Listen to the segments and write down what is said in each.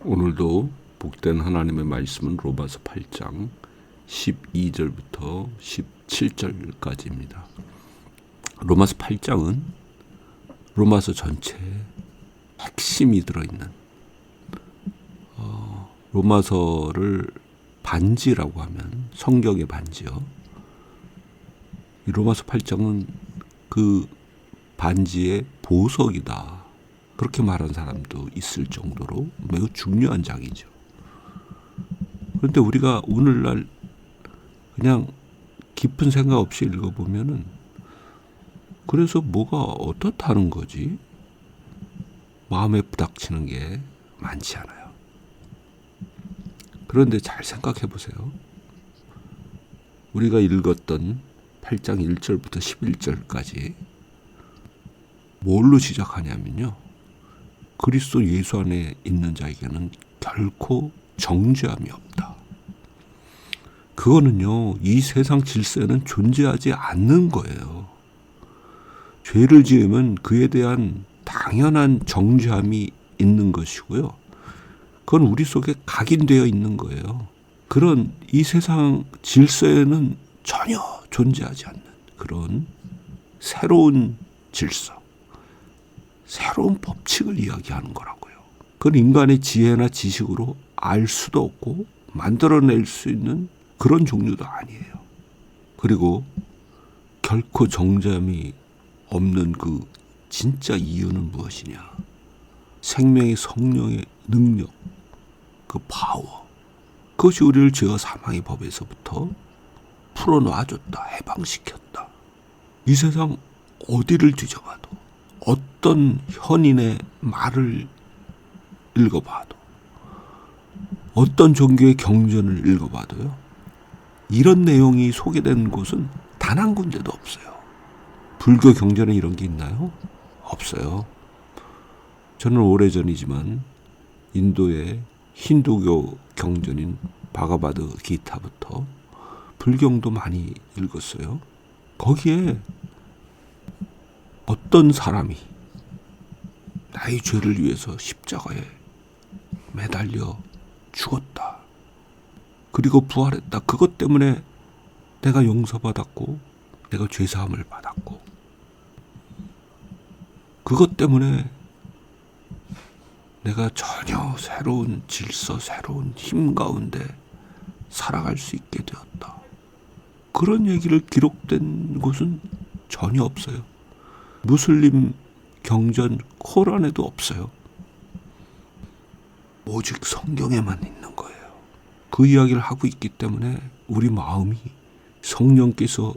오늘도 복된 하나님의 말씀은 로마서 8장 12절부터 17절까지입니다. 로마서 8장은 로마서 전체에 핵심이 들어있는 로마서를 반지라고 하면 성경의 반지요. 이 로마서 8장은 그 반지의 보석이다. 그렇게 말한 사람도 있을 정도로 매우 중요한 장이죠. 그런데 우리가 오늘날 그냥 깊은 생각 없이 읽어보면은 그래서 뭐가 어떻다는 거지? 마음에 부닥치는 게 많지 않아요. 그런데 잘 생각해 보세요. 우리가 읽었던 8장 1절부터 11절까지 뭘로 시작하냐면요. 그리스도 예수 안에 있는 자에게는 결코 정죄함이 없다. 그거는요, 이 세상 질서에는 존재하지 않는 거예요. 죄를 지으면 그에 대한 당연한 정죄함이 있는 것이고요. 그건 우리 속에 각인되어 있는 거예요. 그런 이 세상 질서에는 전혀 존재하지 않는 그런 새로운 질서, 새로운 법칙을 이야기하는 거라고요. 그건 인간의 지혜나 지식으로 알 수도 없고 만들어낼 수 있는 그런 종류도 아니에요. 그리고 결코 정죄함이 없는 그 진짜 이유는 무엇이냐? 생명의 성령의 능력, 그 파워, 그것이 우리를 죄와 사망의 법에서부터 풀어놔줬다, 해방시켰다. 이 세상 어디를 뒤져봐도, 어떤 현인의 말을 읽어봐도, 어떤 종교의 경전을 읽어봐도요, 이런 내용이 소개된 곳은 단 한 군데도 없어요. 불교 경전에 이런 게 있나요? 없어요. 저는 오래전이지만 인도의 힌두교 경전인 바가바드 기타부터 불경도 많이 읽었어요. 거기에 어떤 사람이 나의 죄를 위해서 십자가에 매달려 죽었다. 그리고 부활했다. 그것 때문에 내가 용서받았고 내가 죄사함을 받았고 그것 때문에 내가 전혀 새로운 질서, 새로운 힘 가운데 살아갈 수 있게 되었다. 그런 얘기를 기록된 곳은 전혀 없어요. 무슬림 경전 코란에도 없어요. 오직 성경에만 있는 거예요. 그 이야기를 하고 있기 때문에 우리 마음이 성령께서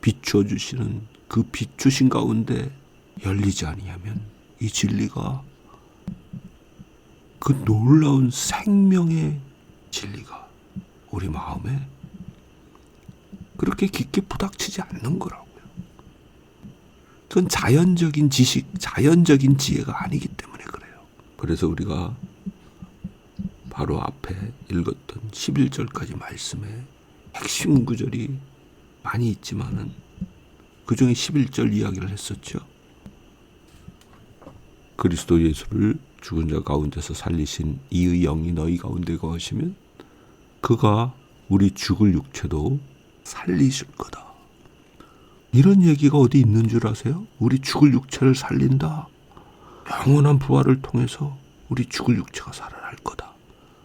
비추어 주시는 그 비추신 가운데 열리지 아니하면 이 진리가, 그 놀라운 생명의 진리가 우리 마음에 그렇게 깊게 부닥치지 않는 거라고요. 그건 자연적인 지식, 자연적인 지혜가 아니기 때문에 그래요. 그래서 우리가 바로 앞에 읽었던 11절까지 말씀에 핵심 구절이 많이 있지만은 그 중에 11절 이야기를 했었죠. 그리스도 예수를 죽은 자 가운데서 살리신 이의 영이 너희 가운데 거하시면 그가 우리 죽을 육체도 살리실 거다. 이런 얘기가 어디 있는 줄 아세요? 우리 죽을 육체를 살린다. 영원한 부활을 통해서 우리 죽을 육체가 살아날 거다.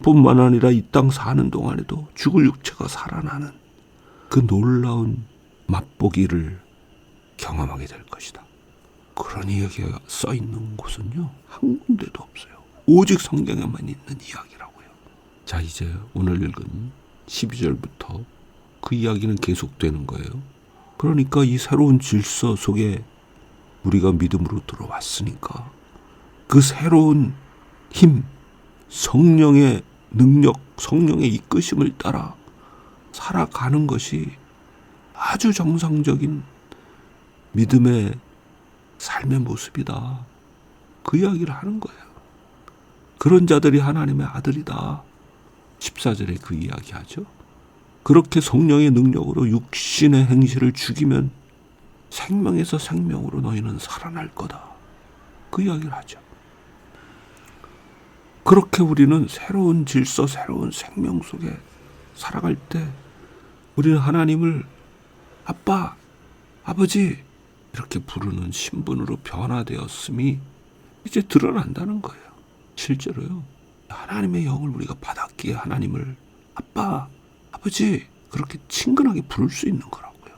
뿐만 아니라 이 땅 사는 동안에도 죽을 육체가 살아나는 그 놀라운 맛보기를 경험하게 될 것이다. 그런 이야기가 써 있는 곳은요, 한 군데도 없어요. 오직 성경에만 있는 이야기라고요. 자, 이제 오늘 읽은 12절부터 그 이야기는 계속되는 거예요. 그러니까 이 새로운 질서 속에 우리가 믿음으로 들어왔으니까 그 새로운 힘, 성령의 능력, 성령의 이끄심을 따라 살아가는 것이 아주 정상적인 믿음의 삶의 모습이다. 그 이야기를 하는 거예요. 그런 자들이 하나님의 아들이다. 14절에 그 이야기하죠. 그렇게 성령의 능력으로 육신의 행실을 죽이면 생명에서 생명으로 너희는 살아날 거다. 그 이야기를 하죠. 그렇게 우리는 새로운 질서, 새로운 생명 속에 살아갈 때 우리는 하나님을 아빠, 아버지 이렇게 부르는 신분으로 변화되었음이 이제 드러난다는 거예요. 실제로요. 하나님의 영을 우리가 받았기에 하나님을 아빠, 아버지 그렇게 친근하게 부를 수 있는 거라고요.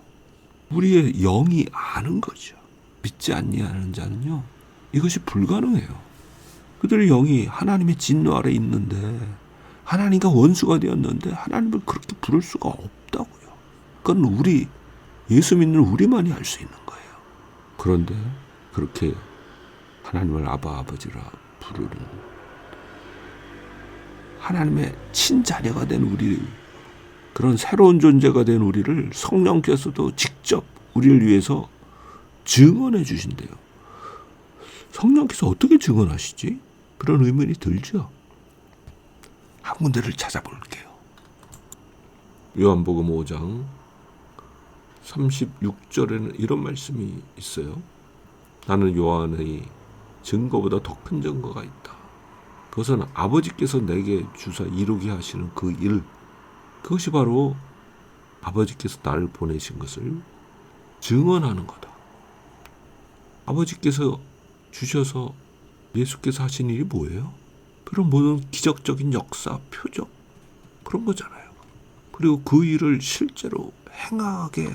우리의 영이 아는 거죠. 믿지 아니하는 자는요, 이것이 불가능해요. 그들의 영이 하나님의 진노 아래 있는데 하나님과 원수가 되었는데 하나님을 그렇게 부를 수가 없다고요. 그건 예수 믿는 우리만이 할 수 있는 거예요. 그런데 그렇게 하나님을 아바 아버지라 부르는 하나님의 친자녀가 된 우리, 그런 새로운 존재가 된 우리를 성령께서도 직접 우리를 위해서 증언해 주신대요. 성령께서 어떻게 증언하시지? 그런 의문이 들죠. 한 군데를 찾아볼게요. 요한복음 5장 36절에는 이런 말씀이 있어요. 나는 요한의 증거보다 더 큰 증거가 있다. 그것은 아버지께서 내게 주사 이루게 하시는 그 일, 그것이 바로 아버지께서 나를 보내신 것을 증언하는 거다. 아버지께서 주셔서 예수께서 하신 일이 뭐예요? 그런 모든 기적적인 역사, 표적 그런 거잖아요. 그리고 그 일을 실제로 행하게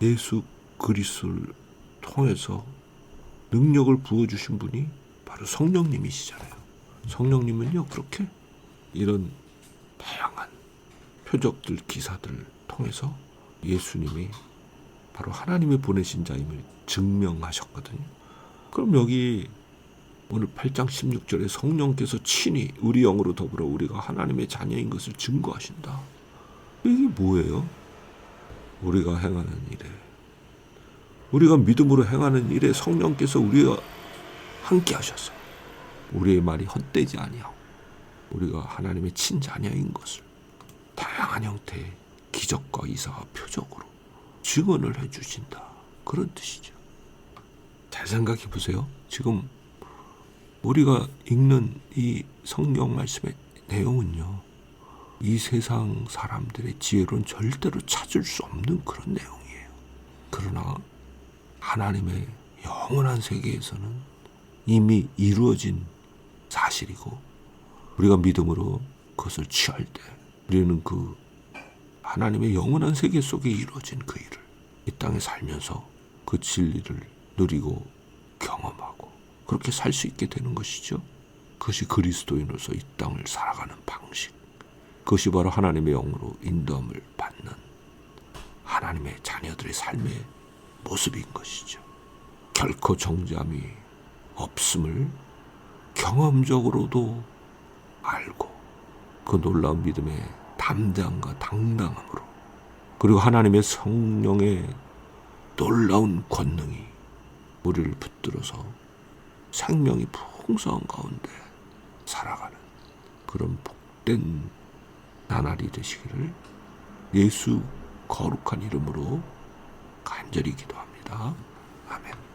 예수 그리스도를 통해서 능력을 부어주신 분이 바로 성령님이시잖아요. 성령님은요, 그렇게 이런 다양한 표적들, 기사들을 통해서 예수님이 바로 하나님이 보내신 자임을 증명하셨거든요. 그럼 여기 오늘 8장 16절에 성령께서 친히 우리 영으로 더불어 우리가 하나님의 자녀인 것을 증거하신다. 이게 뭐예요? 우리가 행하는 일에, 우리가 믿음으로 행하는 일에 성령께서 우리와 함께 하셔서 우리의 말이 헛되지 아니하고 우리가 하나님의 친자녀인 것을 다양한 형태의 기적과 이사와 표적으로 증언을 해주신다. 그런 뜻이죠. 잘 생각해 보세요. 지금 우리가 읽는 이 성경 말씀의 내용은요, 이 세상 사람들의 지혜로는 절대로 찾을 수 없는 그런 내용이에요. 그러나 하나님의 영원한 세계에서는 이미 이루어진 사실이고, 우리가 믿음으로 그것을 취할 때 우리는 그 하나님의 영원한 세계 속에 이루어진 그 일을 이 땅에 살면서 그 진리를 누리고 경험하고 그렇게 살 수 있게 되는 것이죠. 그것이 그리스도인으로서 이 땅을 살아가는 방식, 그것이 바로 하나님의 영으로 인도함을 받는 하나님의 자녀들의 삶의 모습인 것이죠. 결코 정죄함이 없음을 경험적으로도 알고 그 놀라운 믿음의 담대함과 당당함으로, 그리고 하나님의 성령의 놀라운 권능이 우리를 붙들어서 생명이 풍성한 가운데 살아가는 그런 복된 나날이 되시기를 예수 거룩한 이름으로 간절히 기도합니다. 아멘.